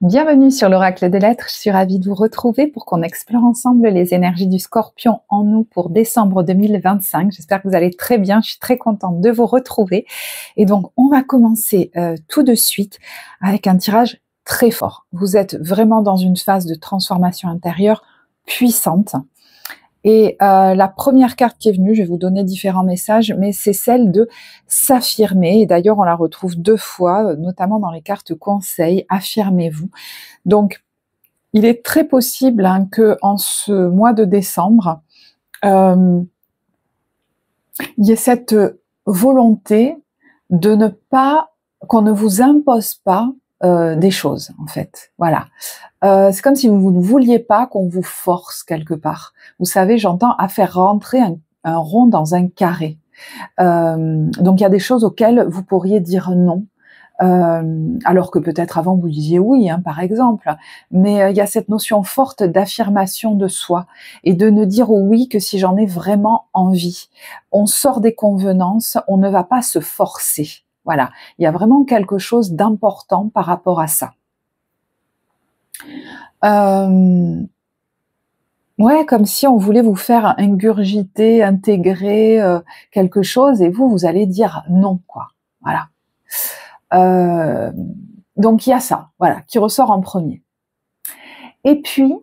Bienvenue sur l'Oracle des Lettres, je suis ravie de vous retrouver pour qu'on explore ensemble les énergies du Scorpion en nous pour décembre 2025. J'espère que vous allez très bien, je suis très contente de vous retrouver. Et donc on va commencer tout de suite avec un tirage très fort. Vous êtes vraiment dans une phase de transformation intérieure puissante. Et la première carte qui est venue, je vais vous donner différents messages, mais c'est celle de s'affirmer. Et d'ailleurs, on la retrouve deux fois, notamment dans les cartes conseils, affirmez-vous. Donc, il est très possible que en ce mois de décembre, il y ait cette volonté de ne pas, qu'on ne vous impose pas des choses, en fait. Voilà. C'est comme si vous ne vouliez pas qu'on vous force quelque part. Vous savez, j'entends à faire rentrer un rond dans un carré. Donc il y a des choses auxquelles vous pourriez dire non, alors que peut-être avant vous disiez oui, par exemple. Mais il y a cette notion forte d'affirmation de soi et de ne dire oui que si j'en ai vraiment envie. On sort des convenances, on ne va pas se forcer. Voilà, il y a vraiment quelque chose d'important par rapport à ça. Ouais, comme si on voulait vous faire ingurgiter, intégrer quelque chose, et vous allez dire non, quoi. Voilà. Donc il y a ça, voilà, qui ressort en premier. Et puis,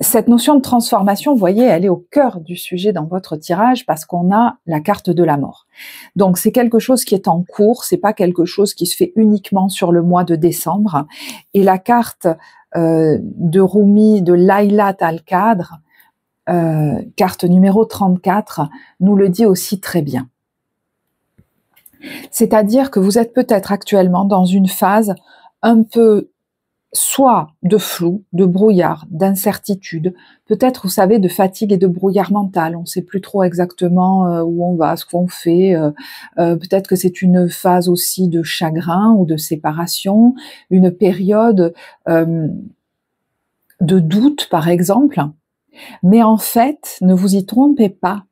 cette notion de transformation, vous voyez, elle est au cœur du sujet dans votre tirage parce qu'on a la carte de la mort. Donc c'est quelque chose qui est en cours, c'est pas quelque chose qui se fait uniquement sur le mois de décembre. Et la carte de Rumi, de Laylat Al-Qadr, carte numéro 34, nous le dit aussi très bien. C'est-à-dire que vous êtes peut-être actuellement dans une phase un peu soit de flou, de brouillard, d'incertitude, peut-être, vous savez, de fatigue et de brouillard mental. On ne sait plus trop exactement où on va, ce qu'on fait. Peut-être que c'est une phase aussi de chagrin ou de séparation, une période de doute, par exemple. Mais en fait, ne vous y trompez pas.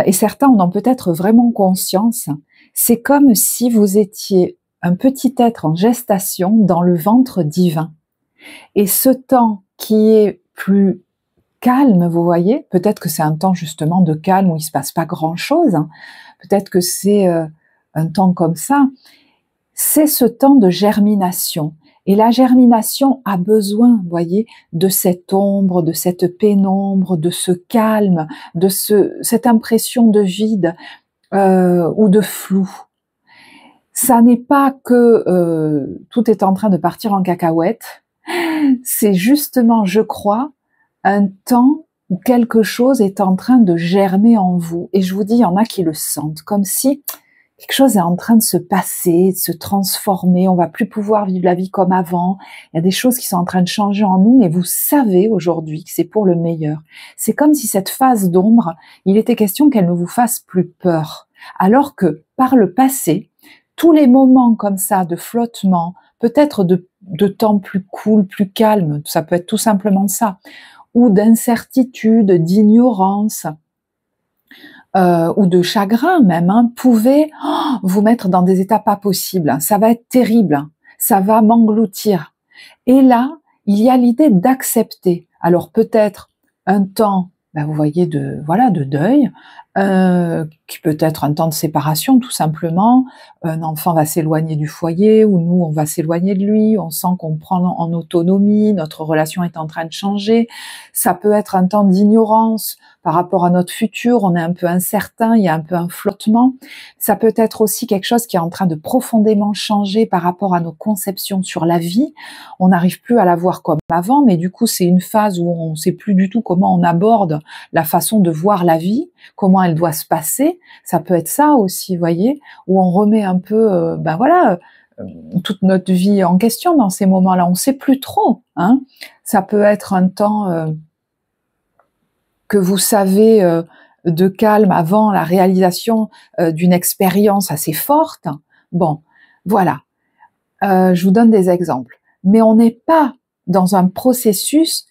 Et certains en ont peut-être vraiment conscience. C'est comme si vous étiez un petit être en gestation dans le ventre divin. Et ce temps qui est plus calme, vous voyez, peut-être que c'est un temps justement de calme où il ne se passe pas grand-chose, peut-être que c'est un temps comme ça, c'est ce temps de germination. Et la germination a besoin, vous voyez, de cette ombre, de cette pénombre, de ce calme, de cette impression de vide ou de flou. Ça n'est pas que tout est en train de partir en cacahuète, c'est justement, je crois, un temps où quelque chose est en train de germer en vous. Et je vous dis, il y en a qui le sentent, comme si quelque chose est en train de se passer, de se transformer, on va plus pouvoir vivre la vie comme avant, il y a des choses qui sont en train de changer en nous, mais vous savez aujourd'hui que c'est pour le meilleur. C'est comme si cette phase d'ombre, il était question qu'elle ne vous fasse plus peur. Alors que, par le passé, tous les moments comme ça de flottement, peut-être de temps plus cool, plus calme, ça peut être tout simplement ça, ou d'incertitude, d'ignorance, ou de chagrin même, pouvaient vous mettre dans des états pas possibles. Ça va être terrible, ça va m'engloutir. Et là, il y a l'idée d'accepter. Alors peut-être un temps, vous voyez, de deuil, qui peut être un temps de séparation tout simplement. Un enfant va s'éloigner du foyer ou nous on va s'éloigner de lui, on sent qu'on prend en autonomie, notre relation est en train de changer. Ça peut être un temps d'ignorance par rapport à notre futur, on est un peu incertain, il y a un peu un flottement. Ça peut être aussi quelque chose qui est en train de profondément changer par rapport à nos conceptions sur la vie. On n'arrive plus à la voir comme avant, mais du coup c'est une phase où on ne sait plus du tout comment on aborde la façon de voir la vie, comment elle doit se passer. Ça peut être ça aussi, vous voyez, où on remet un peu, toute notre vie en question dans ces moments-là. On ne sait plus trop. Ça peut être un temps que vous savez de calme avant la réalisation d'une expérience assez forte. Bon, voilà. Je vous donne des exemples. Mais on n'est pas dans un processus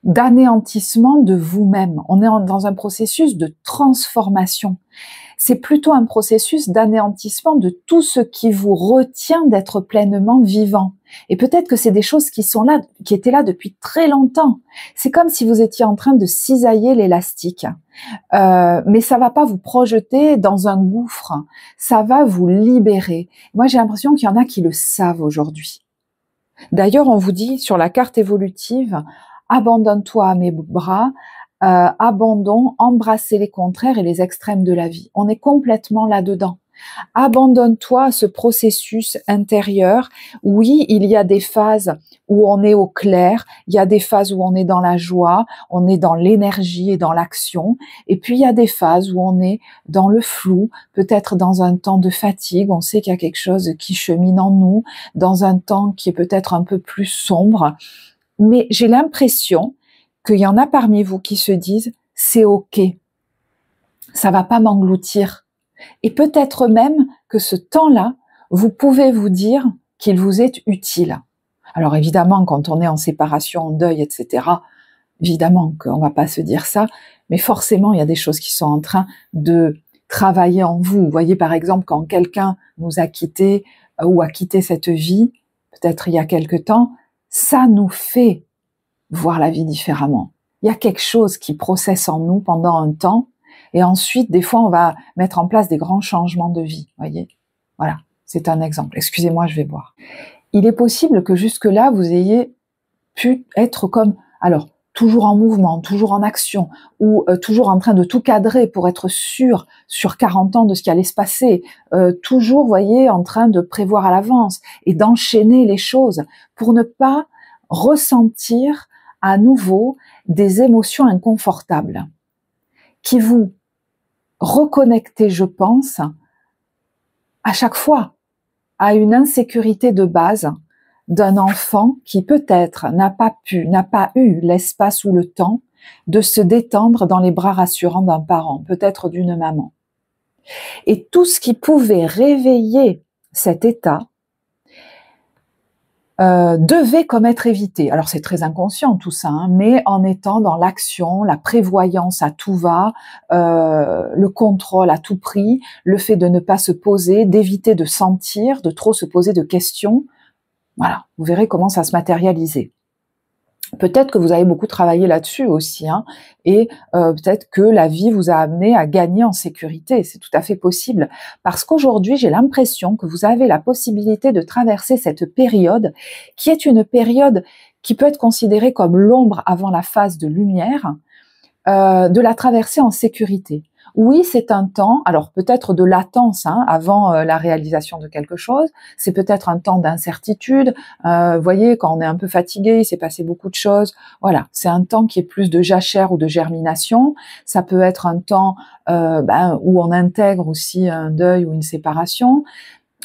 d'anéantissement de vous-même. On est dans un processus de transformation. C'est plutôt un processus d'anéantissement de tout ce qui vous retient d'être pleinement vivant. Et peut-être que c'est des choses qui sont là, qui étaient là depuis très longtemps. C'est comme si vous étiez en train de cisailler l'élastique. Mais ça va pas vous projeter dans un gouffre. Ça va vous libérer. Moi, j'ai l'impression qu'il y en a qui le savent aujourd'hui. D'ailleurs, on vous dit sur la carte évolutive, abandonne-toi à mes bras, abandon, embrasser les contraires et les extrêmes de la vie. On est complètement là-dedans. Abandonne-toi à ce processus intérieur. Oui, il y a des phases où on est au clair, il y a des phases où on est dans la joie, on est dans l'énergie et dans l'action, et puis il y a des phases où on est dans le flou, peut-être dans un temps de fatigue, on sait qu'il y a quelque chose qui chemine en nous, dans un temps qui est peut-être un peu plus sombre, mais j'ai l'impression qu'il y en a parmi vous qui se disent « c'est ok, ça va pas m'engloutir ». Et peut-être même que ce temps-là, vous pouvez vous dire qu'il vous est utile. Alors évidemment, quand on est en séparation, en deuil, etc., évidemment qu'on va pas se dire ça, mais forcément, il y a des choses qui sont en train de travailler en vous. Vous voyez, par exemple, quand quelqu'un nous a quittés ou a quitté cette vie, peut-être il y a quelque temps, ça nous fait voir la vie différemment. Il y a quelque chose qui processe en nous pendant un temps, et ensuite, des fois, on va mettre en place des grands changements de vie, voyez. Voilà, c'est un exemple. Excusez-moi, je vais boire. Il est possible que jusque-là, vous ayez pu être comme, alors, toujours en mouvement, toujours en action, ou toujours en train de tout cadrer pour être sûr sur 40 ans de ce qui allait se passer, toujours, voyez, en train de prévoir à l'avance et d'enchaîner les choses pour ne pas ressentir à nouveau des émotions inconfortables qui vous reconnectez, je pense, à chaque fois à une insécurité de base d'un enfant qui peut-être n'a pas eu l'espace ou le temps de se détendre dans les bras rassurants d'un parent, peut-être d'une maman. Et tout ce qui pouvait réveiller cet état devait comme être évité. Alors c'est très inconscient tout ça, hein, mais en étant dans l'action, la prévoyance à tout va, le contrôle à tout prix, le fait de ne pas se poser, d'éviter de sentir, de trop se poser de questions. Voilà, vous verrez comment ça se matérialisait. Peut-être que vous avez beaucoup travaillé là-dessus aussi, hein, et peut-être que la vie vous a amené à gagner en sécurité, c'est tout à fait possible, parce qu'aujourd'hui j'ai l'impression que vous avez la possibilité de traverser cette période, qui est une période qui peut être considérée comme l'ombre avant la phase de lumière, de la traverser en sécurité. Oui, c'est un temps, alors peut-être de latence, hein, avant la réalisation de quelque chose, c'est peut-être un temps d'incertitude, vous voyez, quand on est un peu fatigué, il s'est passé beaucoup de choses, voilà, c'est un temps qui est plus de jachère ou de germination, ça peut être un temps où on intègre aussi un deuil ou une séparation,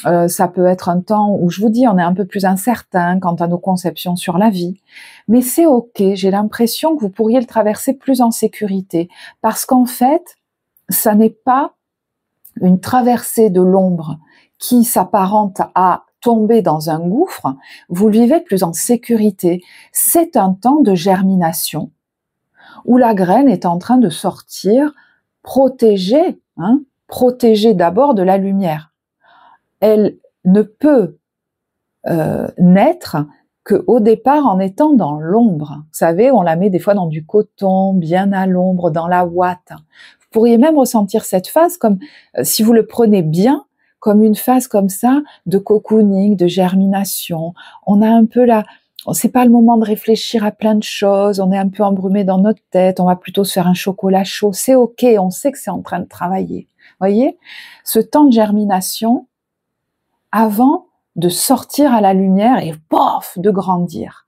ça peut être un temps où, je vous dis, on est un peu plus incertain quant à nos conceptions sur la vie, mais c'est ok, j'ai l'impression que vous pourriez le traverser plus en sécurité, parce qu'en fait, ça n'est pas une traversée de l'ombre qui s'apparente à tomber dans un gouffre, vous le vivez plus en sécurité. C'est un temps de germination où la graine est en train de sortir, protégée, hein, protégée d'abord de la lumière. Elle ne peut naître qu'au départ en étant dans l'ombre. Vous savez, on la met des fois dans du coton, bien à l'ombre, dans la ouate. Vous pourriez même ressentir cette phase comme, si vous le prenez bien, comme une phase comme ça de cocooning, de germination. On a un peu là, c'est pas le moment de réfléchir à plein de choses, on est un peu embrumé dans notre tête, on va plutôt se faire un chocolat chaud, c'est ok, on sait que c'est en train de travailler. Voyez, ce temps de germination, avant de sortir à la lumière et pof, de grandir.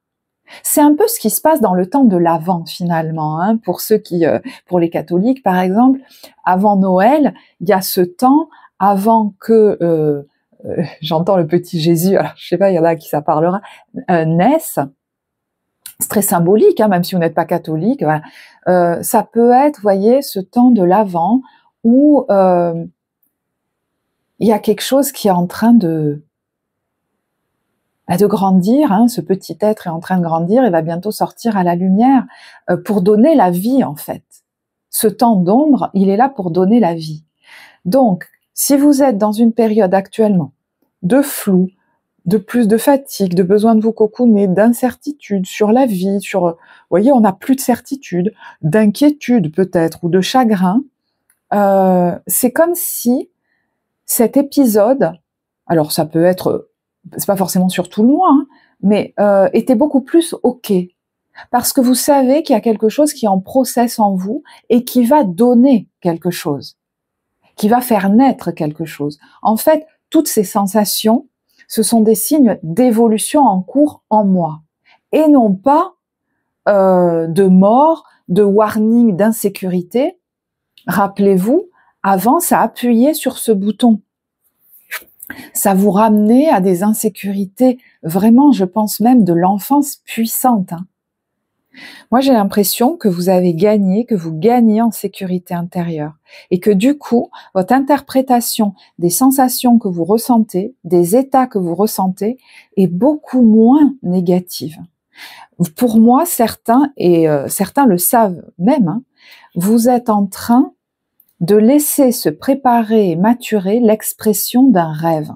C'est un peu ce qui se passe dans le temps de l'Avent finalement, hein, pour ceux qui, pour les catholiques par exemple, avant Noël, il y a ce temps avant que, j'entends le petit Jésus, alors je sais pas, il y en a à qui ça parlera, naisse. C'est très symbolique, hein, même si vous n'êtes pas catholique. Voilà. Ça peut être, vous voyez, ce temps de l'Avent où il y a quelque chose qui est en train de grandir, hein, ce petit être est en train de grandir et va bientôt sortir à la lumière pour donner la vie en fait. Ce temps d'ombre, il est là pour donner la vie. Donc, si vous êtes dans une période actuellement de flou, de plus de fatigue, de besoin de vous cocooner, d'incertitude sur la vie, vous voyez, on n'a plus de certitude, d'inquiétude peut-être, ou de chagrin, c'est comme si cet épisode, alors ça peut être, c'est pas forcément sur tout le mois, hein, mais était beaucoup plus OK. Parce que vous savez qu'il y a quelque chose qui est en process en vous et qui va donner quelque chose, qui va faire naître quelque chose. En fait, toutes ces sensations, ce sont des signes d'évolution en cours en moi, et non pas de mort, de warning, d'insécurité. Rappelez-vous, avant, ça appuyait sur ce bouton. Ça vous ramenait à des insécurités, vraiment, je pense même de l'enfance puissante. Hein. Moi, j'ai l'impression que vous avez gagné, que vous gagnez en sécurité intérieure et que du coup, votre interprétation des sensations que vous ressentez, des états que vous ressentez est beaucoup moins négative. Pour moi, certains, et certains le savent même, hein, vous êtes en train de laisser se préparer et maturer l'expression d'un rêve.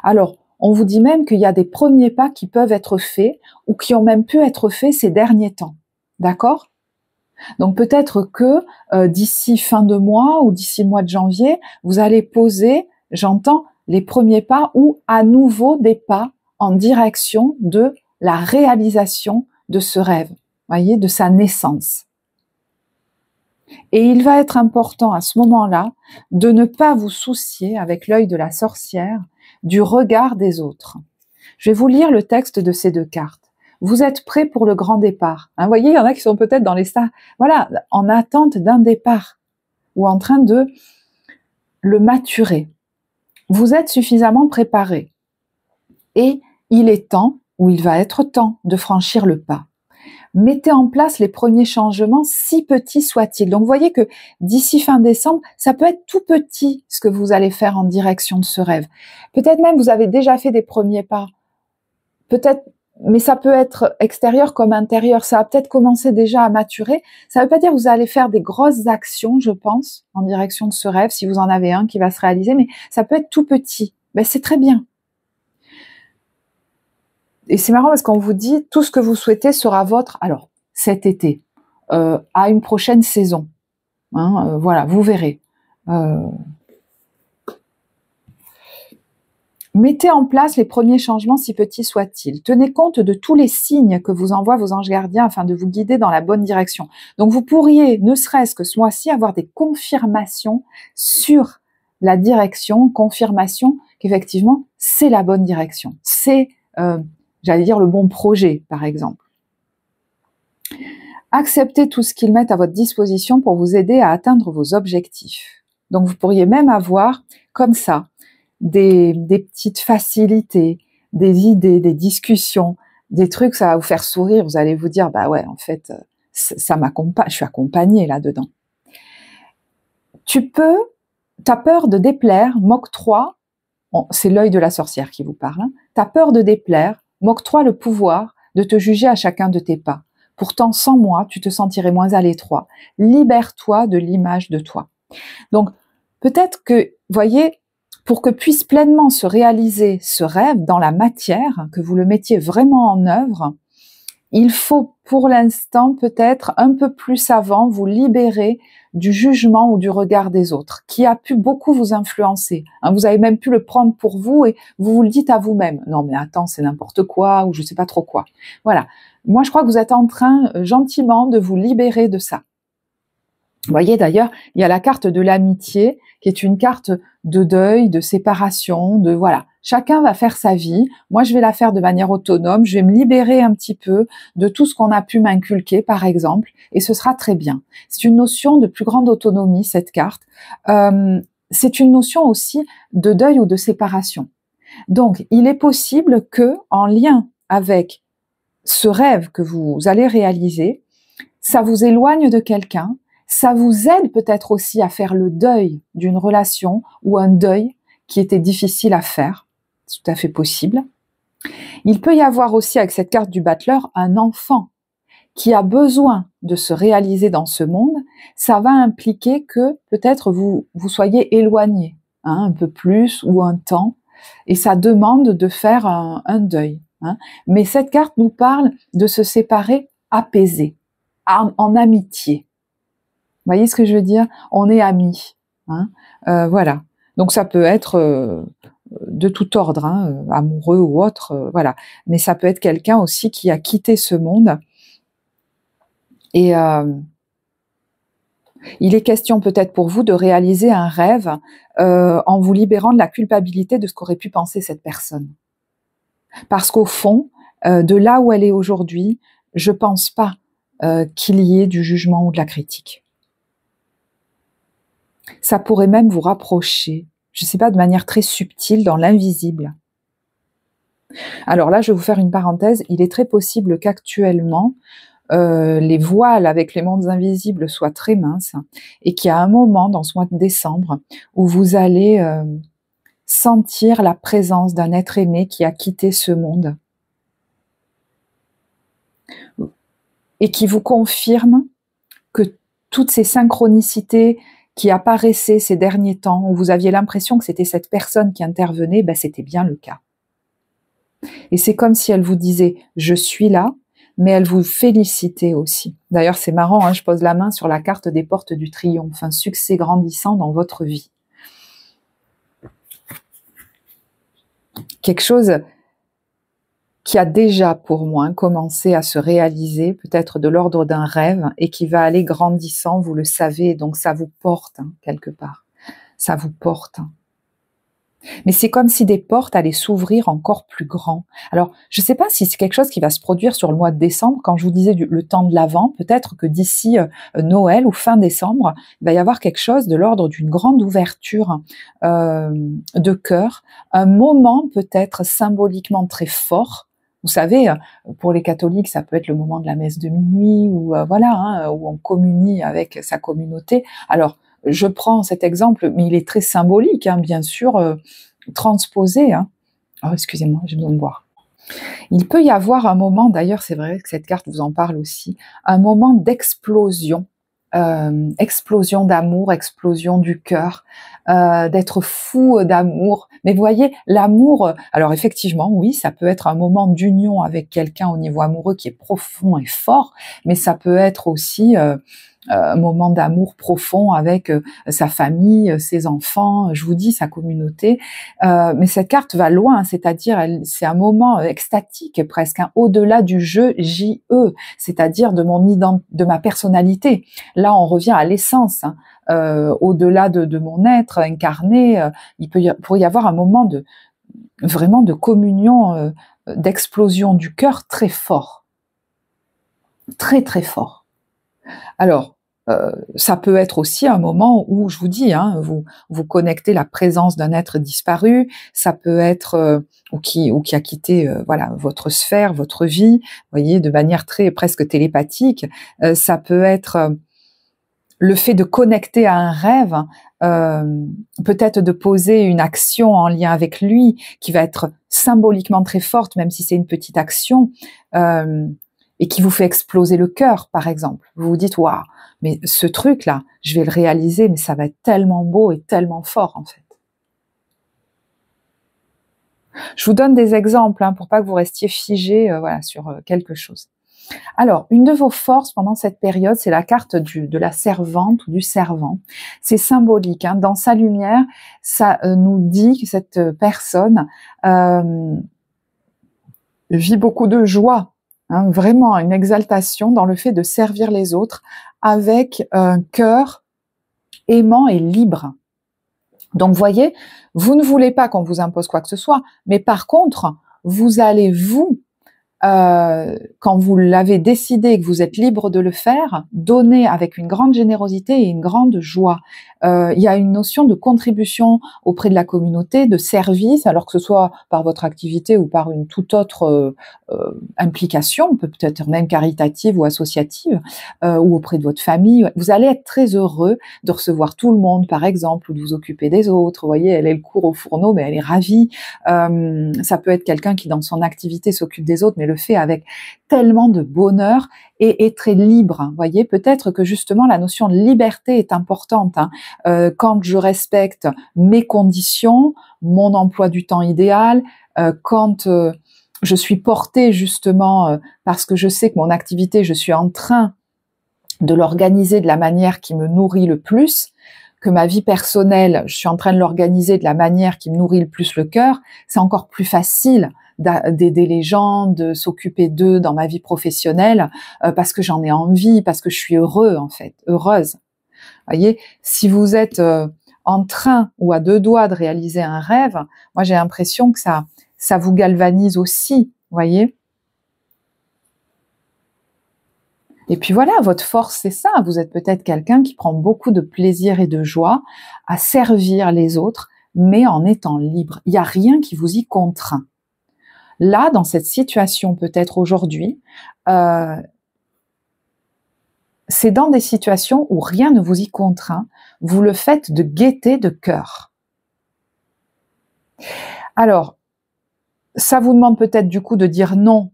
Alors, on vous dit même qu'il y a des premiers pas qui peuvent être faits ou qui ont même pu être faits ces derniers temps. D'accord ? Donc peut-être que d'ici fin de mois ou d'ici le mois de janvier, vous allez poser, j'entends, les premiers pas ou à nouveau des pas en direction de la réalisation de ce rêve, voyez, de sa naissance. Et il va être important à ce moment-là de ne pas vous soucier, avec l'œil de la sorcière, du regard des autres. Je vais vous lire le texte de ces deux cartes. Vous êtes prêts pour le grand départ. Vous voyez, il y en a qui sont peut-être dans les stades, voilà, en attente d'un départ ou en train de le maturer. Vous êtes suffisamment préparés. Et il est temps, ou il va être temps, de franchir le pas. Mettez en place les premiers changements, si petits soient-ils. Donc, vous voyez que d'ici fin décembre, ça peut être tout petit ce que vous allez faire en direction de ce rêve. Peut-être même vous avez déjà fait des premiers pas. Peut-être, mais ça peut être extérieur comme intérieur. Ça va peut-être commencer déjà à maturer. Ça ne veut pas dire que vous allez faire des grosses actions, je pense, en direction de ce rêve, si vous en avez un qui va se réaliser, mais ça peut être tout petit. Ben, c'est très bien. Et c'est marrant parce qu'on vous dit tout ce que vous souhaitez sera votre, alors cet été, à une prochaine saison. Hein, voilà, vous verrez. Mettez en place les premiers changements, si petits soient-ils. Tenez compte de tous les signes que vous envoient vos anges gardiens afin de vous guider dans la bonne direction. Donc vous pourriez, ne serait-ce que ce mois-ci, avoir des confirmations sur la direction, confirmation qu'effectivement c'est la bonne direction. C'est j'allais dire le bon projet, par exemple. Acceptez tout ce qu'ils mettent à votre disposition pour vous aider à atteindre vos objectifs. Donc, vous pourriez même avoir, comme ça, des petites facilités, des idées, des discussions, des trucs, ça va vous faire sourire, vous allez vous dire, bah ouais, en fait, ça m'accompagne, je suis accompagnée là-dedans. T'as peur de déplaire, m'octroie, c'est l'œil de la sorcière qui vous parle, hein, t'as peur de déplaire, m'octroie le pouvoir de te juger à chacun de tes pas. Pourtant, sans moi, tu te sentirais moins à l'étroit. Libère-toi de l'image de toi. Donc, peut-être que, voyez, pour que puisse pleinement se réaliser ce rêve dans la matière, que vous le mettiez vraiment en œuvre, il faut pour l'instant peut-être un peu plus avant vous libérer du jugement ou du regard des autres, qui a pu beaucoup vous influencer. Hein, vous avez même pu le prendre pour vous et vous le dites à vous-même. Non mais attends, c'est n'importe quoi ou je sais pas trop quoi. Voilà. Moi je crois que vous êtes en train gentiment de vous libérer de ça. Vous voyez d'ailleurs, il y a la carte de l'amitié qui est une carte de deuil, de séparation, de voilà. Chacun va faire sa vie. Moi, je vais la faire de manière autonome. Je vais me libérer un petit peu de tout ce qu'on a pu m'inculquer, par exemple, et ce sera très bien. C'est une notion de plus grande autonomie, cette carte. C'est une notion aussi de deuil ou de séparation. Donc, il est possible que, en lien avec ce rêve que vous allez réaliser, ça vous éloigne de quelqu'un. Ça vous aide peut-être aussi à faire le deuil d'une relation ou un deuil qui était difficile à faire. C'est tout à fait possible. Il peut y avoir aussi avec cette carte du battleur un enfant qui a besoin de se réaliser dans ce monde, ça va impliquer que peut-être vous soyez éloigné, hein, un peu plus ou un temps, et ça demande de faire un deuil. Hein. Mais cette carte nous parle de se séparer apaisé, en amitié. Vous voyez ce que je veux dire? On est amis. Hein. Voilà. Donc ça peut être de tout ordre, hein, amoureux ou autre, voilà. Mais ça peut être quelqu'un aussi qui a quitté ce monde. Et il est question peut-être pour vous de réaliser un rêve en vous libérant de la culpabilité de ce qu'aurait pu penser cette personne. Parce qu'au fond, de là où elle est aujourd'hui, je pense pas qu'il y ait du jugement ou de la critique. Ça pourrait même vous rapprocher, je sais pas, de manière très subtile, dans l'invisible. Alors là, je vais vous faire une parenthèse, il est très possible qu'actuellement, les voiles avec les mondes invisibles soient très minces et qu'il y a un moment dans ce mois de décembre où vous allez sentir la présence d'un être aimé qui a quitté ce monde et qui vous confirme que toutes ces synchronicités qui apparaissaient ces derniers temps, où vous aviez l'impression que c'était cette personne qui intervenait, ben c'était bien le cas. Et c'est comme si elle vous disait « je suis là », mais elle vous félicitait aussi. D'ailleurs, c'est marrant, hein, je pose la main sur la carte des portes du triomphe, un succès grandissant dans votre vie. Quelque chose qui a déjà, pour moi, commencé à se réaliser, peut-être de l'ordre d'un rêve, et qui va aller grandissant, vous le savez, donc ça vous porte, hein, quelque part. Ça vous porte. Mais c'est comme si des portes allaient s'ouvrir encore plus grand. Alors, je ne sais pas si c'est quelque chose qui va se produire sur le mois de décembre. Quand je vous disais le temps de l'Avent, peut-être que d'ici Noël ou fin décembre, il va y avoir quelque chose de l'ordre d'une grande ouverture de cœur, un moment peut-être symboliquement très fort. Vous savez, pour les catholiques, ça peut être le moment de la messe de minuit, ou voilà, hein, où on communie avec sa communauté. Alors, je prends cet exemple, mais il est très symbolique, hein, bien sûr, transposé. Hein. Oh, excusez-moi, j'ai besoin de boire. Il peut y avoir un moment, d'ailleurs, c'est vrai que cette carte vous en parle aussi, un moment d'explosion, explosion d'amour, explosion du cœur, d'être fou d'amour. Mais vous voyez, l'amour, alors effectivement, oui, ça peut être un moment d'union avec quelqu'un au niveau amoureux qui est profond et fort, mais ça peut être aussi un moment d'amour profond avec sa famille, ses enfants, je vous dis, sa communauté. Mais cette carte va loin, c'est-à-dire c'est un moment extatique presque, hein, au-delà du jeu J-E, c'est-à-dire de ma personnalité. Là, on revient à l'essence, hein. Au-delà de mon être incarné, pourrait y avoir un moment vraiment de communion, d'explosion du cœur très fort. Très, très fort. Alors, ça peut être aussi un moment où, je vous dis, hein, vous connectez la présence d'un être disparu, ça peut être ou qui a quitté voilà, votre sphère, votre vie, vous voyez, de manière très presque télépathique. Ça peut être le fait de connecter à un rêve, peut-être de poser une action en lien avec lui, qui va être symboliquement très forte, même si c'est une petite action, et qui vous fait exploser le cœur, par exemple. Vous vous dites, waouh, mais ce truc-là, je vais le réaliser, mais ça va être tellement beau et tellement fort, en fait. Je vous donne des exemples, hein, pour pas que vous restiez figé voilà, sur quelque chose. Alors, une de vos forces pendant cette période, c'est la carte de la servante ou du servant. C'est symbolique, hein. Dans sa lumière, ça nous dit que cette personne vit beaucoup de joie, hein, vraiment une exaltation dans le fait de servir les autres avec un cœur aimant et libre. Donc, vous voyez, vous ne voulez pas qu'on vous impose quoi que ce soit, mais par contre, vous allez quand vous l'avez décidé et que vous êtes libre de le faire, donner avec une grande générosité et une grande joie. Il y a une notion de contribution auprès de la communauté, de service, alors que ce soit par votre activité ou par une toute autre implication, peut-être même caritative ou associative, ou auprès de votre famille. Vous allez être très heureux de recevoir tout le monde, par exemple, ou de vous occuper des autres. Vous voyez, elle est le cours au fourneau, mais elle est ravie. Ça peut être quelqu'un qui, dans son activité, s'occupe des autres, mais le le fait avec tellement de bonheur et très libre. Vous voyez, peut-être que justement la notion de liberté est importante. Hein. Quand je respecte mes conditions, mon emploi du temps idéal, quand je suis portée justement parce que je sais que mon activité, je suis en train de l'organiser de la manière qui me nourrit le plus, que ma vie personnelle, je suis en train de l'organiser de la manière qui me nourrit le plus le cœur, c'est encore plus facile d'aider les gens, de s'occuper d'eux dans ma vie professionnelle, parce que j'en ai envie, parce que je suis heureux en fait, heureuse. Voyez, si vous êtes en train ou à deux doigts de réaliser un rêve, moi j'ai l'impression que ça vous galvanise aussi, voyez. Et puis voilà, votre force, c'est ça. Vous êtes peut-être quelqu'un qui prend beaucoup de plaisir et de joie à servir les autres, mais en étant libre. Il n'y a rien qui vous y contraint. Là, dans cette situation peut-être aujourd'hui, c'est dans des situations où rien ne vous y contraint. Vous le faites de gaieté de cœur. Alors, ça vous demande peut-être du coup de dire non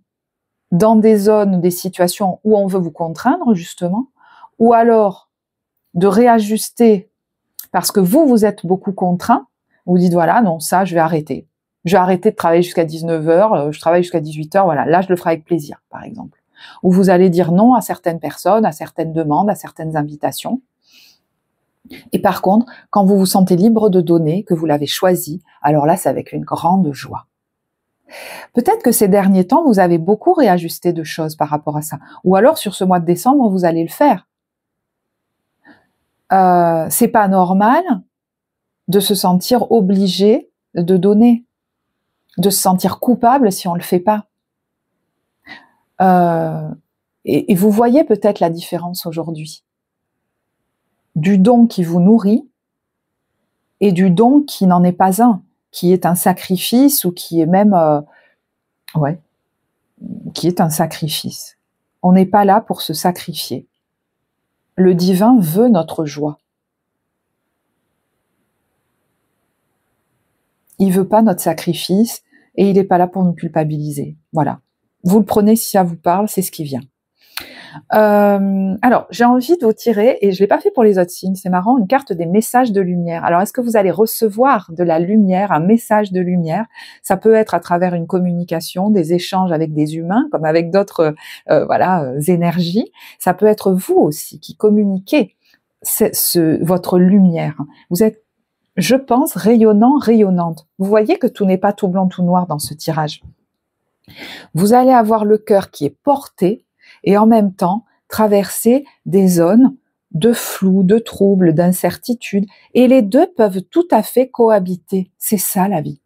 dans des zones, des situations où on veut vous contraindre, justement, ou alors de réajuster parce que vous êtes beaucoup contraint, vous dites voilà, non, ça, je vais arrêter. Je vais arrêter de travailler jusqu'à 19h, je travaille jusqu'à 18h, voilà, là, je le ferai avec plaisir, par exemple. Ou vous allez dire non à certaines personnes, à certaines demandes, à certaines invitations. Et par contre, quand vous vous sentez libre de donner, que vous l'avez choisi, alors là, c'est avec une grande joie. Peut-être que ces derniers temps, vous avez beaucoup réajusté de choses par rapport à ça. Ou alors, sur ce mois de décembre, vous allez le faire. C'est pas normal de se sentir obligé de donner, de se sentir coupable si on le fait pas. Et vous voyez peut-être la différence aujourd'hui du don qui vous nourrit et du don qui n'en est pas un, qui est un sacrifice ou qui est même, qui est un sacrifice. On n'est pas là pour se sacrifier. Le divin veut notre joie. Il veut pas notre sacrifice et il n'est pas là pour nous culpabiliser. Voilà. Vous le prenez si ça vous parle, c'est ce qui vient. Alors, j'ai envie de vous tirer, et je l'ai pas fait pour les autres signes, c'est marrant, une carte des messages de lumière. Alors, est-ce que vous allez recevoir de la lumière, un message de lumière? Ça peut être à travers une communication, des échanges avec des humains, comme avec d'autres énergies. Ça peut être vous aussi qui communiquez votre lumière. Vous êtes, je pense, rayonnant, rayonnante. Vous voyez que tout n'est pas tout blanc, tout noir dans ce tirage. Vous allez avoir le cœur qui est porté, et en même temps traverser des zones de flou, de trouble, d'incertitude. Et les deux peuvent tout à fait cohabiter. C'est ça la vie.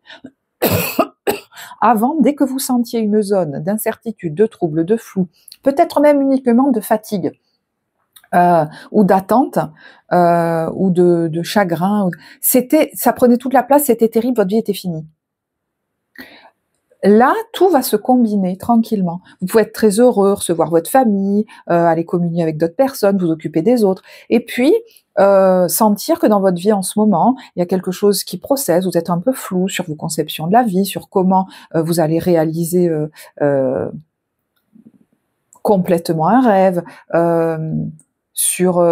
Avant, dès que vous sentiez une zone d'incertitude, de trouble, de flou, peut-être même uniquement de fatigue, ou d'attente, ou de chagrin, ça prenait toute la place, c'était terrible, votre vie était finie. Là, tout va se combiner tranquillement. Vous pouvez être très heureux, recevoir votre famille, aller communier avec d'autres personnes, vous occuper des autres. Et puis, sentir que dans votre vie en ce moment, il y a quelque chose qui processe, vous êtes un peu flou sur vos conceptions de la vie, sur comment vous allez réaliser complètement un rêve, sur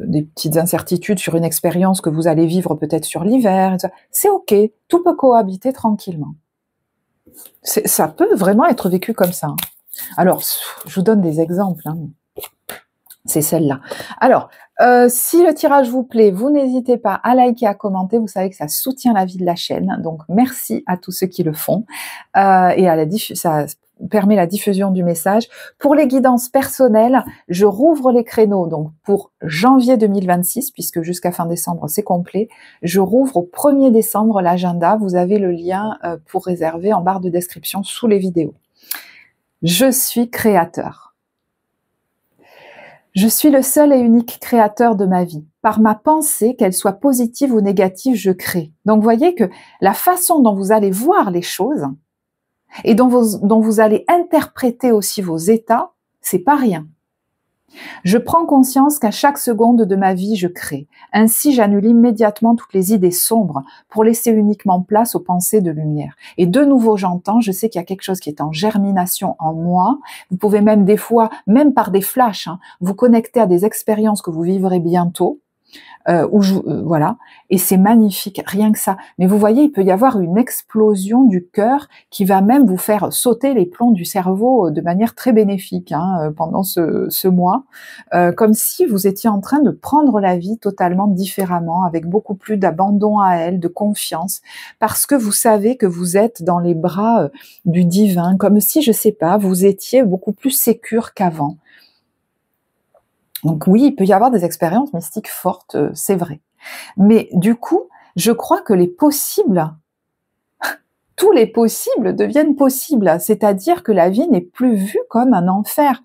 des petites incertitudes, sur une expérience que vous allez vivre peut-être sur l'hiver. C'est ok, tout peut cohabiter tranquillement. Ça peut vraiment être vécu comme ça. Alors, je vous donne des exemples. C'est celle-là. Alors, si le tirage vous plaît, vous n'hésitez pas à liker, à commenter. Vous savez que ça soutient la vie de la chaîne. Donc, merci à tous ceux qui le font. Ça permet la diffusion du message. Pour les guidances personnelles, je rouvre les créneaux donc pour janvier 2026, puisque jusqu'à fin décembre, c'est complet. Je rouvre au 1er décembre l'agenda. Vous avez le lien pour réserver en barre de description sous les vidéos. Je suis créateur. Je suis le seul et unique créateur de ma vie. Par ma pensée, qu'elle soit positive ou négative, je crée. Donc, vous voyez que la façon dont vous allez voir les choses et dont vous allez interpréter aussi vos états, c'est pas rien. Je prends conscience qu'à chaque seconde de ma vie, je crée. Ainsi, j'annule immédiatement toutes les idées sombres pour laisser uniquement place aux pensées de lumière. Et de nouveau, j'entends, je sais qu'il y a quelque chose qui est en germination en moi. Vous pouvez même des fois, même par des flashs, vous connecter à des expériences que vous vivrez bientôt. Voilà, et c'est magnifique, rien que ça. Mais vous voyez, il peut y avoir une explosion du cœur qui va même vous faire sauter les plombs du cerveau de manière très bénéfique pendant ce mois, comme si vous étiez en train de prendre la vie totalement différemment, avec beaucoup plus d'abandon à elle, de confiance, parce que vous savez que vous êtes dans les bras du divin, comme si, je sais pas, vous étiez beaucoup plus sécure qu'avant. Donc oui, il peut y avoir des expériences mystiques fortes, c'est vrai. Mais du coup, je crois que les possibles, tous les possibles deviennent possibles. C'est-à-dire que la vie n'est plus vue comme un enfer.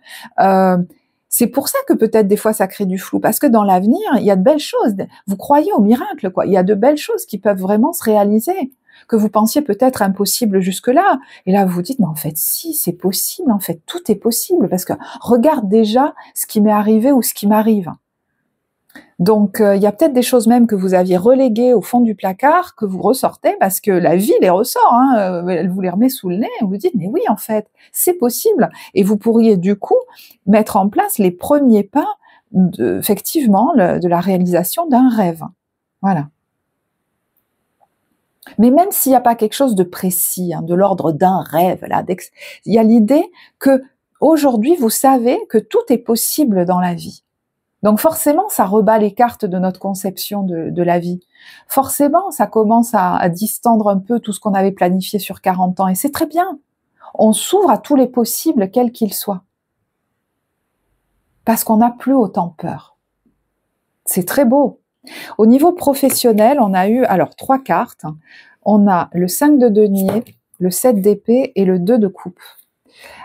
C'est pour ça que peut-être des fois ça crée du flou, parce que dans l'avenir, il y a de belles choses. Vous croyez au miracle, quoi. Il y a de belles choses qui peuvent vraiment se réaliser, que vous pensiez peut-être impossible jusque-là. Et là, vous vous dites, mais en fait, si, c'est possible, en fait, tout est possible, parce que regarde déjà ce qui m'est arrivé ou ce qui m'arrive. Donc, il y a peut-être des choses même que vous aviez reléguées au fond du placard, que vous ressortez, parce que la vie les ressort, elle vous les remet sous le nez, et vous vous dites, mais oui, en fait, c'est possible. Et vous pourriez, du coup, mettre en place les premiers pas, effectivement, de la réalisation d'un rêve. Voilà. Mais même s'il n'y a pas quelque chose de précis, de l'ordre d'un rêve, là, il y a l'idée que aujourd'hui vous savez que tout est possible dans la vie. Donc forcément, ça rebat les cartes de notre conception de la vie. Forcément, ça commence à distendre un peu tout ce qu'on avait planifié sur 40 ans, et c'est très bien. On s'ouvre à tous les possibles, quels qu'ils soient. Parce qu'on n'a plus autant peur. C'est très beau. Au niveau professionnel, on a eu alors 3 cartes. On a le 5 de denier, le 7 d'épée et le 2 de coupe.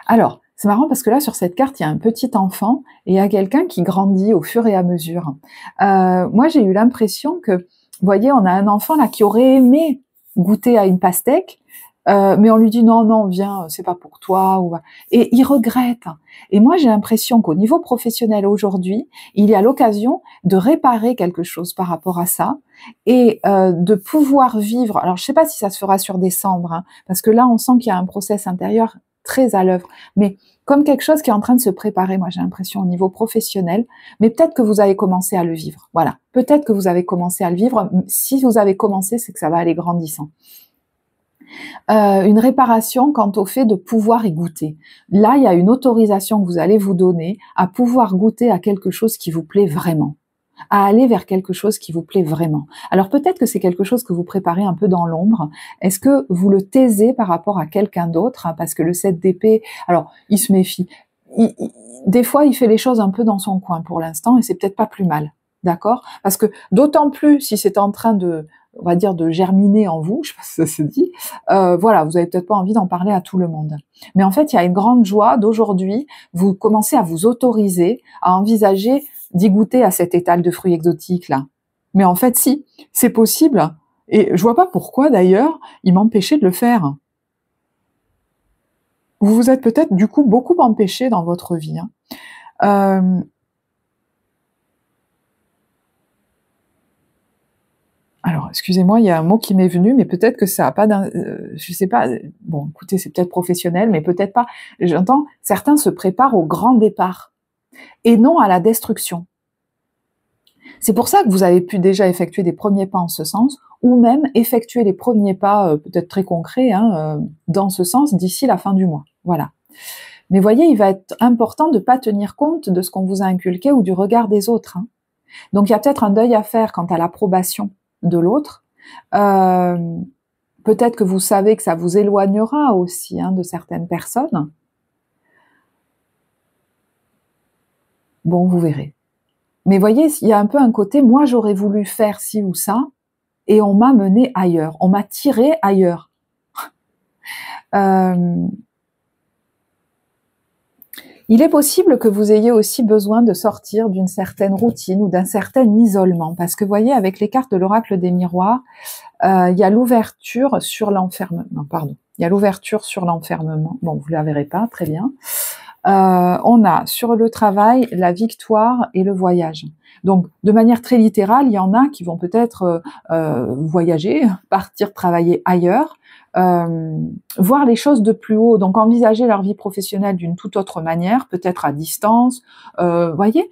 Alors, c'est marrant parce que là, sur cette carte, il y a un petit enfant et il y a quelqu'un qui grandit au fur et à mesure. Moi, j'ai eu l'impression que, vous voyez, on a un enfant là qui aurait aimé goûter à une pastèque, mais on lui dit non, non, viens, c'est pas pour toi. Et il regrette. Et moi, j'ai l'impression qu'au niveau professionnel aujourd'hui, il y a l'occasion de réparer quelque chose par rapport à ça et de pouvoir vivre. Alors, je sais pas si ça se fera sur décembre, parce que là, on sent qu'il y a un process intérieur très à l'œuvre, mais comme quelque chose qui est en train de se préparer, moi j'ai l'impression au niveau professionnel, mais peut-être que vous avez commencé à le vivre. Voilà, peut-être que vous avez commencé à le vivre. Si vous avez commencé, c'est que ça va aller grandissant. Une réparation quant au fait de pouvoir y goûter. Là, il y a une autorisation que vous allez vous donner à pouvoir goûter à quelque chose qui vous plaît vraiment, à aller vers quelque chose qui vous plaît vraiment. Alors peut-être que c'est quelque chose que vous préparez un peu dans l'ombre. Est-ce que vous le taisez par rapport à quelqu'un d'autre, parce que le 7 d'épée, alors il se méfie. Des fois, il fait les choses un peu dans son coin pour l'instant, et c'est peut-être pas plus mal, d'accord? Parce que d'autant plus si c'est en train de, on va dire, de germiner en vous, je sais pas si ça se dit, voilà, vous avez peut-être pas envie d'en parler à tout le monde. Mais en fait, il y a une grande joie d'aujourd'hui, vous commencez à vous autoriser à envisager d'y goûter à cet étal de fruits exotiques là. Mais en fait, si, c'est possible, et je vois pas pourquoi d'ailleurs il m'empêchait de le faire. Vous vous êtes peut-être du coup beaucoup empêché dans votre vie. Alors, excusez-moi, il y a un mot qui m'est venu, mais peut-être que ça a pas je sais pas, bon, écoutez, c'est peut-être professionnel, mais peut-être pas. J'entends, certains se préparent au grand départ, et non à la destruction. C'est pour ça que vous avez pu déjà effectuer des premiers pas en ce sens, ou même effectuer les premiers pas, peut-être très concrets, dans ce sens, d'ici la fin du mois. Voilà. Mais voyez, il va être important de ne pas tenir compte de ce qu'on vous a inculqué ou du regard des autres. Donc il y a peut-être un deuil à faire quant à l'approbation de l'autre. Peut-être que vous savez que ça vous éloignera aussi de certaines personnes. Bon, vous verrez. Mais voyez, il y a un peu un côté, moi j'aurais voulu faire ci ou ça, et on m'a mené ailleurs, on m'a tiré ailleurs. Il est possible que vous ayez aussi besoin de sortir d'une certaine routine ou d'un certain isolement, parce que voyez, avec les cartes de l'oracle des miroirs, il y a l'ouverture sur l'enfermement, pardon, il y a l'ouverture sur l'enfermement, bon, vous ne la verrez pas, très bien. On a sur le travail la victoire et le voyage. Donc, de manière très littérale, il y en a qui vont peut-être voyager, partir travailler ailleurs, voir les choses de plus haut, donc envisager leur vie professionnelle d'une toute autre manière, peut-être à distance, voyez.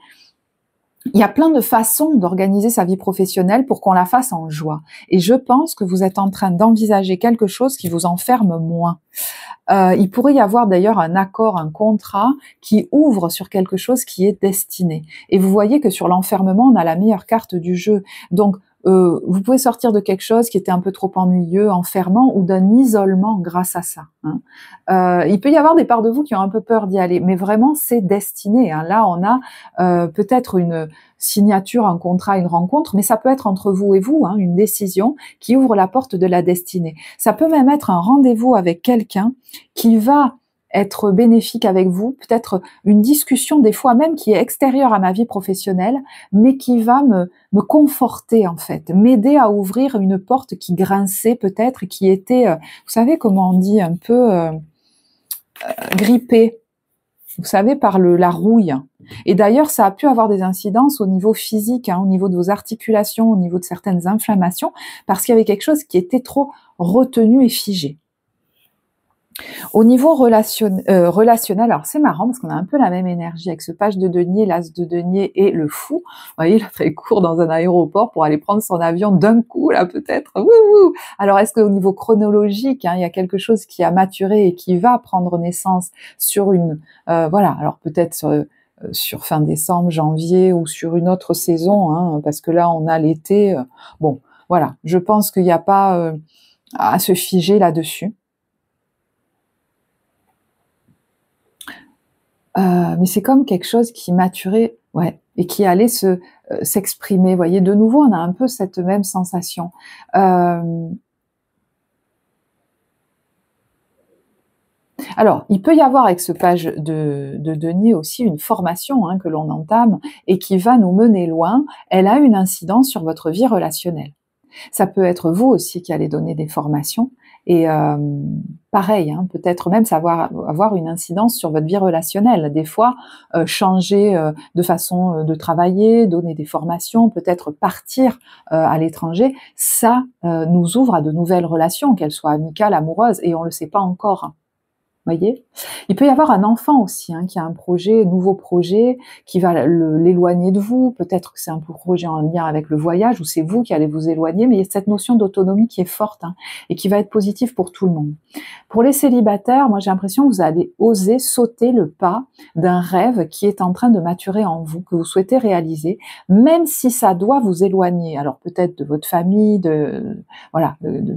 Il y a plein de façons d'organiser sa vie professionnelle pour qu'on la fasse en joie. Et je pense que vous êtes en train d'envisager quelque chose qui vous enferme moins. Il pourrait y avoir d'ailleurs un accord, un contrat qui ouvre sur quelque chose qui est destiné. Et vous voyez que sur l'enfermement, on a la meilleure carte du jeu. Donc, vous pouvez sortir de quelque chose qui était un peu trop ennuyeux, enfermant, ou d'un isolement grâce à ça. Hein. Il peut y avoir des parts de vous qui ont un peu peur d'y aller, mais vraiment, c'est destiné. Hein. Là, on a peut-être une signature, un contrat, une rencontre, mais ça peut être entre vous et vous, hein, une décision qui ouvre la porte de la destinée. Ça peut même être un rendez-vous avec quelqu'un qui va être bénéfique avec vous, peut-être une discussion des fois même qui est extérieure à ma vie professionnelle, mais qui va me conforter en fait, m'aider à ouvrir une porte qui grinçait peut-être, qui était, vous savez comment on dit, un peu grippée, vous savez, par la rouille. Et d'ailleurs, ça a pu avoir des incidences au niveau physique, hein, au niveau de vos articulations, au niveau de certaines inflammations, parce qu'il y avait quelque chose qui était trop retenu et figé. Au niveau relationnel, alors c'est marrant parce qu'on a un peu la même énergie avec ce page de denier, l'as de denier et le fou. Vous voyez, là, très court dans un aéroport pour aller prendre son avion d'un coup, là peut-être. Alors est-ce qu'au niveau chronologique, hein, il y a quelque chose qui a maturé et qui va prendre naissance sur une... voilà, alors peut-être sur fin décembre, janvier ou sur une autre saison, hein, parce que là on a l'été. Bon, voilà, je pense qu'il n'y a pas à se figer là-dessus. Mais c'est comme quelque chose qui maturait, ouais, et qui allait s'exprimer. Vous voyez, de nouveau, on a un peu cette même sensation. Alors, il peut y avoir avec ce page de denier aussi une formation, hein, que l'on entame et qui va nous mener loin. Elle a une incidence sur votre vie relationnelle. Ça peut être vous aussi qui allez donner des formations et pareil, hein, peut-être même avoir une incidence sur votre vie relationnelle. Des fois, changer de façon de travailler, donner des formations, peut-être partir à l'étranger, ça nous ouvre à de nouvelles relations, qu'elles soient amicales, amoureuses, et on ne le sait pas encore. Voyez, il peut y avoir un enfant aussi, hein, qui a un projet, nouveau projet, qui va l'éloigner de vous. Peut-être que c'est un projet en lien avec le voyage, ou c'est vous qui allez vous éloigner, mais il y a cette notion d'autonomie qui est forte, hein, et qui va être positive pour tout le monde. Pour les célibataires, moi j'ai l'impression que vous allez oser sauter le pas d'un rêve qui est en train de maturer en vous, que vous souhaitez réaliser, même si ça doit vous éloigner. Alors peut-être de votre famille, de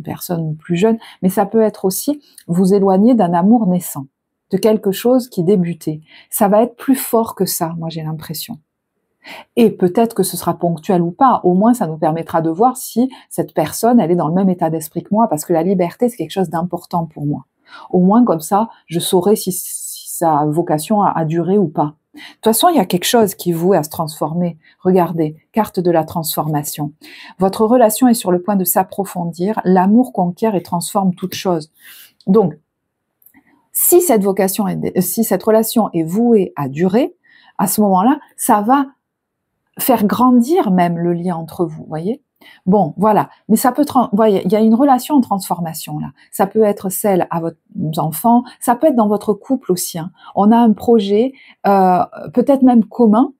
personnes plus jeunes, mais ça peut être aussi vous éloigner d'un amour naissant, de quelque chose qui débutait. Ça va être plus fort que ça, moi j'ai l'impression. Et peut-être que ce sera ponctuel ou pas, au moins ça nous permettra de voir si cette personne, elle est dans le même état d'esprit que moi, parce que la liberté, c'est quelque chose d'important pour moi. Au moins comme ça, je saurai si ça a vocation à durer ou pas. De toute façon, il y a quelque chose qui est voué à se transformer. Regardez, carte de la transformation. Votre relation est sur le point de s'approfondir, l'amour conquiert et transforme toute chose. Donc, si cette relation est vouée à durer, à ce moment-là, ça va faire grandir même le lien entre vous, voyez. Bon, voilà. Mais ça peut, voyez, il y a une relation en transformation là. Ça peut être celle à votre enfant, ça peut être dans votre couple aussi. Hein. On a un projet, peut-être même commun,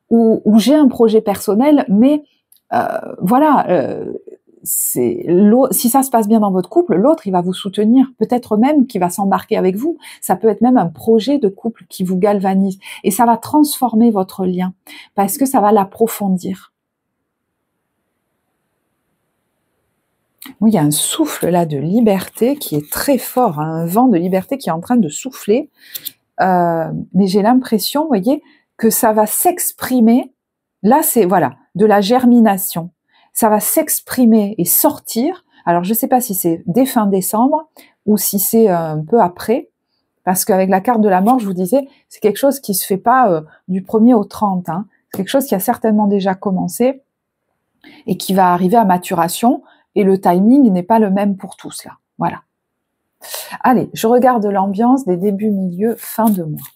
ou j'ai un projet personnel, mais si ça se passe bien dans votre couple, l'autre, il va vous soutenir, peut-être même qu'il va s'embarquer avec vous. Ça peut être même un projet de couple qui vous galvanise. Et ça va transformer votre lien, parce que ça va l'approfondir. Oui, il y a un souffle là de liberté qui est très fort, hein, un vent de liberté qui est en train de souffler. Mais j'ai l'impression, vous voyez, que ça va s'exprimer. Là, c'est de la germination. Ça va s'exprimer et sortir. Alors, je ne sais pas si c'est dès fin décembre ou si c'est un peu après, parce qu'avec la carte de la mort, je vous disais, c'est quelque chose qui se fait pas du 1er au 30. Hein. C'est quelque chose qui a certainement déjà commencé et qui va arriver à maturation. Et le timing n'est pas le même pour tous là. Voilà. Allez, je regarde l'ambiance des débuts, milieu, fin de mois.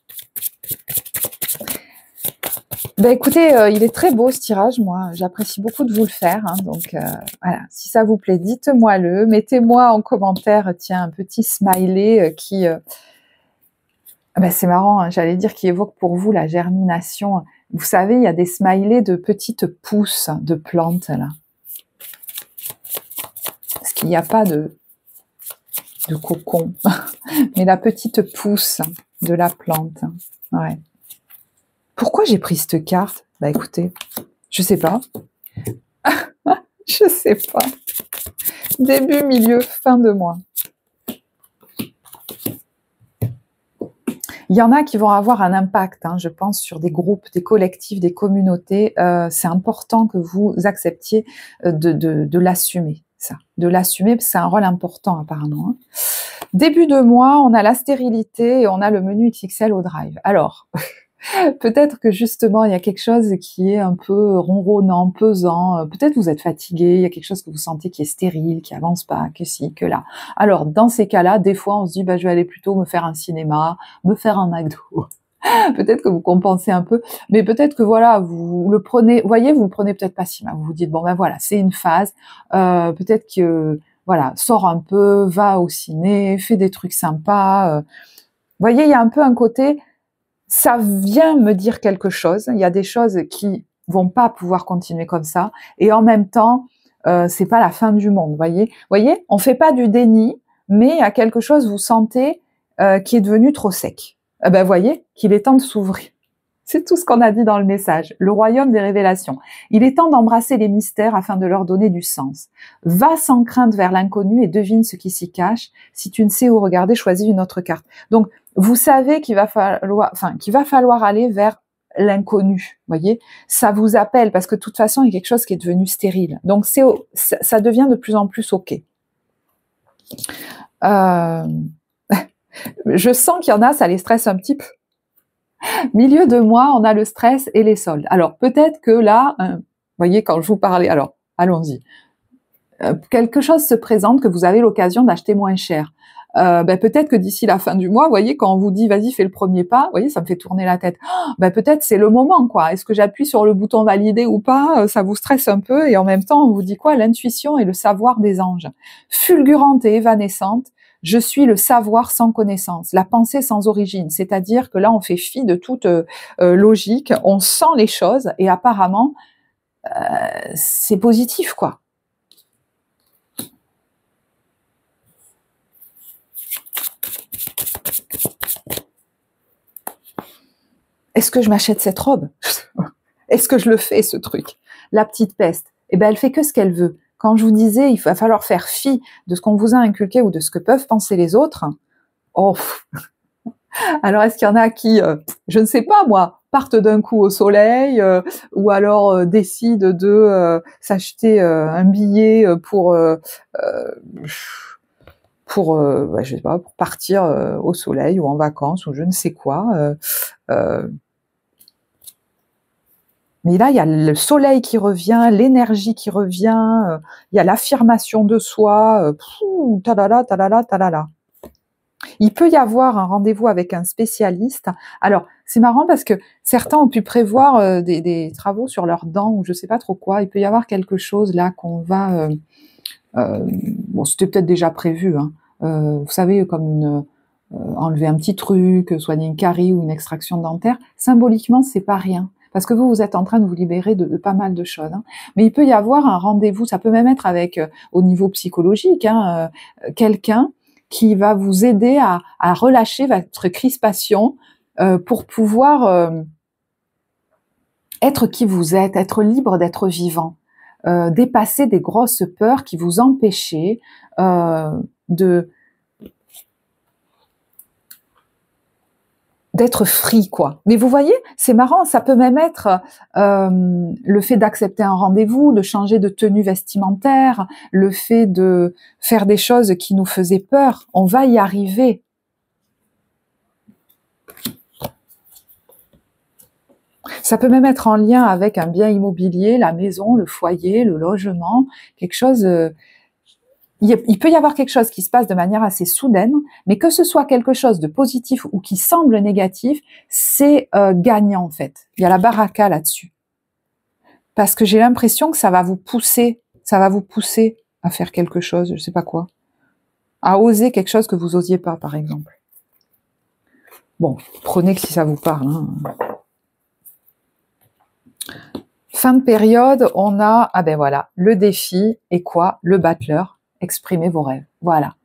Ben écoutez, il est très beau ce tirage, moi j'apprécie beaucoup de vous le faire, hein, donc voilà, si ça vous plaît, dites-moi-le, mettez-moi en commentaire, tiens, un petit smiley qui... ben c'est marrant, hein, j'allais dire qui évoque pour vous la germination. Vous savez, il y a des smileys de petites pousses de plantes, là. Parce qu'il n'y a pas de cocon, mais la petite pousse de la plante, ouais. Pourquoi j'ai pris cette carte? Bah écoutez, je sais pas. Je sais pas. Début, milieu, fin de mois. Il y en a qui vont avoir un impact, hein, je pense, sur des groupes, des collectifs, des communautés. C'est important que vous acceptiez de l'assumer, ça. De l'assumer, parce que c'est un rôle important apparemment. Hein. Début de mois, on a la stérilité et on a le menu XXL au drive. Alors... peut-être que justement il y a quelque chose qui est un peu ronronnant, pesant, peut-être vous êtes fatigué, il y a quelque chose que vous sentez qui est stérile, qui avance pas, que ci, que là. Alors dans ces cas-là, des fois on se dit bah je vais aller plutôt me faire un cinéma, me faire un McDo. Peut-être que vous compensez un peu, mais peut-être que voilà, vous le prenez, voyez, vous le prenez peut-être pas si mal, vous vous dites bon ben voilà, c'est une phase, peut-être que voilà, sors un peu, va au ciné, fais des trucs sympas. Voyez, il y a un peu un côté ça vient me dire quelque chose. Il y a des choses qui vont pas pouvoir continuer comme ça. Et en même temps, c'est pas la fin du monde. Voyez, on fait pas du déni, mais il y a quelque chose, vous sentez, qui est devenu trop sec. Eh ben, voyez qu'il est temps de s'ouvrir. C'est tout ce qu'on a dit dans le message. Le royaume des révélations. Il est temps d'embrasser les mystères afin de leur donner du sens. Va sans crainte vers l'inconnu et devine ce qui s'y cache. Si tu ne sais où regarder, choisis une autre carte. Donc, vous savez qu'il va falloir aller vers l'inconnu. Voyez, ça vous appelle parce que de toute façon, il y a quelque chose qui est devenu stérile. Donc, ça devient de plus en plus ok. Je sens qu'il y en a, ça les stresse un petit peu. Milieu de mois, on a le stress et les soldes. Alors, peut-être que là, voyez, quand je vous parlais, alors, allons-y. Quelque chose se présente que vous avez l'occasion d'acheter moins cher. Peut-être que d'ici la fin du mois, voyez, quand on vous dit vas-y, fais le premier pas, voyez, ça me fait tourner la tête. Peut-être c'est le moment, quoi. Est-ce que j'appuie sur le bouton valider ou pas? Ça vous stresse un peu et en même temps, on vous dit quoi? L'intuition et le savoir des anges. Fulgurante et évanescente, je suis le savoir sans connaissance, la pensée sans origine. C'est-à-dire que là, on fait fi de toute logique, on sent les choses et apparemment, c'est positif, quoi. Est-ce que je m'achète cette robe? Est-ce que je le fais, ce truc? La petite peste, eh ben, elle fait que ce qu'elle veut. Quand je vous disais, il va falloir faire fi de ce qu'on vous a inculqué ou de ce que peuvent penser les autres. Oh, alors est-ce qu'il y en a qui, je ne sais pas moi, partent d'un coup au soleil ou alors décident de s'acheter un billet je sais pas, pour partir au soleil ou en vacances ou je ne sais quoi. Mais là, il y a le soleil qui revient, l'énergie qui revient, il y a l'affirmation de soi, talala, talala, talala. Il peut y avoir un rendez-vous avec un spécialiste. Alors, c'est marrant parce que certains ont pu prévoir des travaux sur leurs dents ou je sais pas trop quoi. Il peut y avoir quelque chose là qu'on va... bon, c'était peut-être déjà prévu. Hein. Vous savez, comme enlever un petit truc, soigner une carie ou une extraction dentaire. Symboliquement, c'est pas rien. Parce que vous êtes en train de vous libérer de pas mal de choses. Hein. Mais il peut y avoir un rendez-vous, ça peut même être avec, au niveau psychologique, hein, quelqu'un qui va vous aider à relâcher votre crispation pour pouvoir être qui vous êtes, être libre d'être vivant, dépasser des grosses peurs qui vous empêchaient d'être free, quoi. Mais vous voyez, c'est marrant, ça peut même être le fait d'accepter un rendez-vous, de changer de tenue vestimentaire, le fait de faire des choses qui nous faisaient peur. On va y arriver. Ça peut même être en lien avec un bien immobilier, la maison, le foyer, le logement, quelque chose... il peut y avoir quelque chose qui se passe de manière assez soudaine, mais que ce soit quelque chose de positif ou qui semble négatif, c'est gagnant en fait. Il y a la baraka là-dessus. Parce que j'ai l'impression que ça va vous pousser à faire quelque chose, je sais pas quoi. À oser quelque chose que vous osiez pas, par exemple. Bon, prenez que si ça vous parle. Hein. Fin de période, on a, ah ben voilà, le défi et quoi? Le battleur. Exprimez vos rêves. Voilà.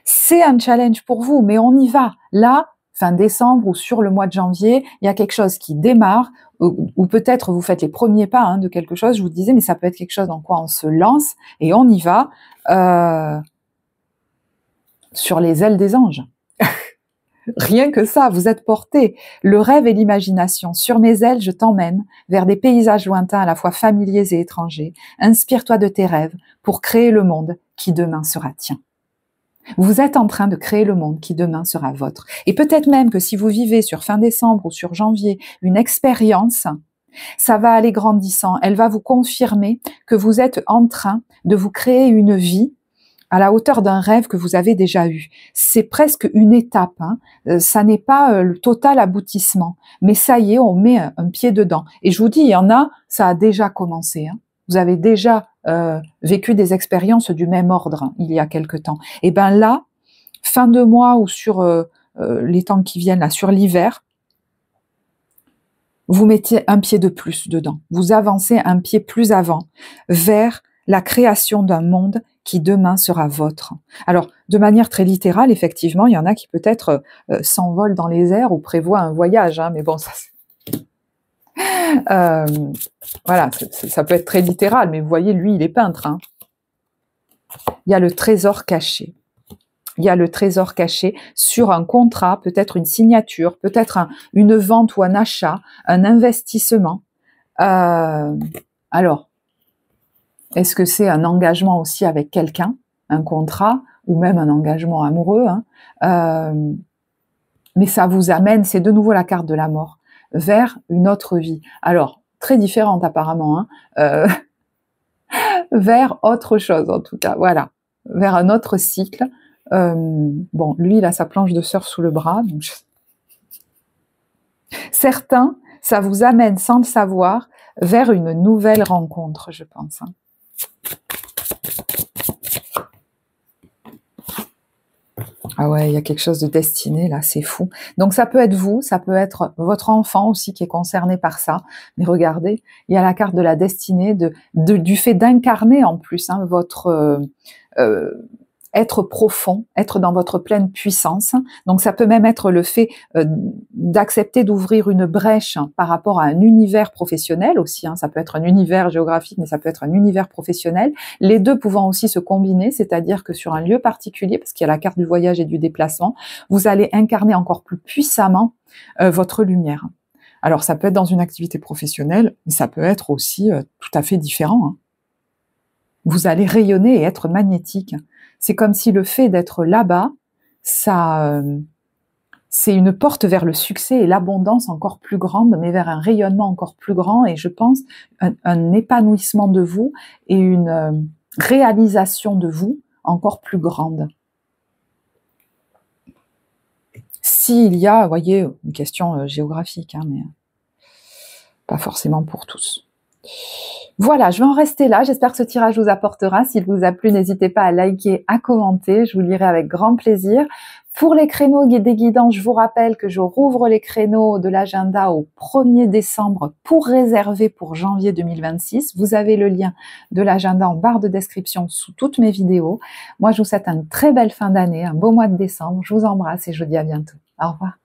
C'est un challenge pour vous, mais on y va. Là, fin décembre ou sur le mois de janvier, il y a quelque chose qui démarre, ou peut-être vous faites les premiers pas hein, de quelque chose, je vous disais, mais ça peut être quelque chose dans quoi on se lance et on y va sur les ailes des anges. Rien que ça, vous êtes porté. Le rêve et l'imagination. Sur mes ailes, je t'emmène vers des paysages lointains à la fois familiers et étrangers. Inspire-toi de tes rêves pour créer le monde qui demain sera tien. Vous êtes en train de créer le monde qui demain sera vôtre. Et peut-être même que si vous vivez sur fin décembre ou sur janvier une expérience, ça va aller grandissant. Elle va vous confirmer que vous êtes en train de vous créer une vie à la hauteur d'un rêve que vous avez déjà eu. C'est presque une étape, hein. Ça n'est pas le total aboutissement, mais ça y est, on met un pied dedans. Et je vous dis, il y en a, ça a déjà commencé. Hein. Vous avez déjà vécu des expériences du même ordre hein, il y a quelque temps. Et ben là, fin de mois ou sur les temps qui viennent, là, sur l'hiver, vous mettez un pied de plus dedans. Vous avancez un pied plus avant vers la création d'un monde qui demain sera vôtre. Alors, de manière très littérale, effectivement, il y en a qui peut-être s'envolent dans les airs ou prévoient un voyage, hein, mais bon, ça voilà, ça peut être très littéral, mais vous voyez, lui, il est peintre. Hein. Il y a le trésor caché. Il y a le trésor caché sur un contrat, peut-être une signature, peut-être une vente ou un achat, un investissement. Alors, est-ce que c'est un engagement aussi avec quelqu'un, un contrat, ou même un engagement amoureux hein, mais ça vous amène, c'est de nouveau la carte de la mort, vers une autre vie. Alors, très différente apparemment, hein, vers autre chose en tout cas, voilà, vers un autre cycle. Bon, lui, il a sa planche de surf sous le bras. Donc certains, ça vous amène sans le savoir vers une nouvelle rencontre, je pense. Hein. Ah ouais, il y a quelque chose de destiné là, c'est fou. Donc ça peut être vous, ça peut être votre enfant aussi qui est concerné par ça. Mais regardez, il y a la carte de la destinée, du fait d'incarner en plus hein, votre être profond, être dans votre pleine puissance. Donc ça peut même être le fait d'accepter d'ouvrir une brèche par rapport à un univers professionnel aussi. Hein. Ça peut être un univers géographique, mais ça peut être un univers professionnel. Les deux pouvant aussi se combiner, c'est-à-dire que sur un lieu particulier, parce qu'il y a la carte du voyage et du déplacement, vous allez incarner encore plus puissamment votre lumière. Alors ça peut être dans une activité professionnelle, mais ça peut être aussi tout à fait différent. Hein. Vous allez rayonner et être magnétique. C'est comme si le fait d'être là-bas, ça, c'est une porte vers le succès et l'abondance encore plus grande, mais vers un rayonnement encore plus grand et je pense un épanouissement de vous et une réalisation de vous encore plus grande. S'il y a, vous voyez, une question géographique, hein, mais pas forcément pour tous. Voilà, je vais en rester là. J'espère que ce tirage vous apportera. S'il vous a plu, n'hésitez pas à liker, à commenter. Je vous lirai avec grand plaisir. Pour les créneaux guidés guidants, je vous rappelle que je rouvre les créneaux de l'agenda au 1er décembre pour réserver pour janvier 2026. Vous avez le lien de l'agenda en barre de description sous toutes mes vidéos. Moi, je vous souhaite une très belle fin d'année, un beau mois de décembre. Je vous embrasse et je vous dis à bientôt. Au revoir.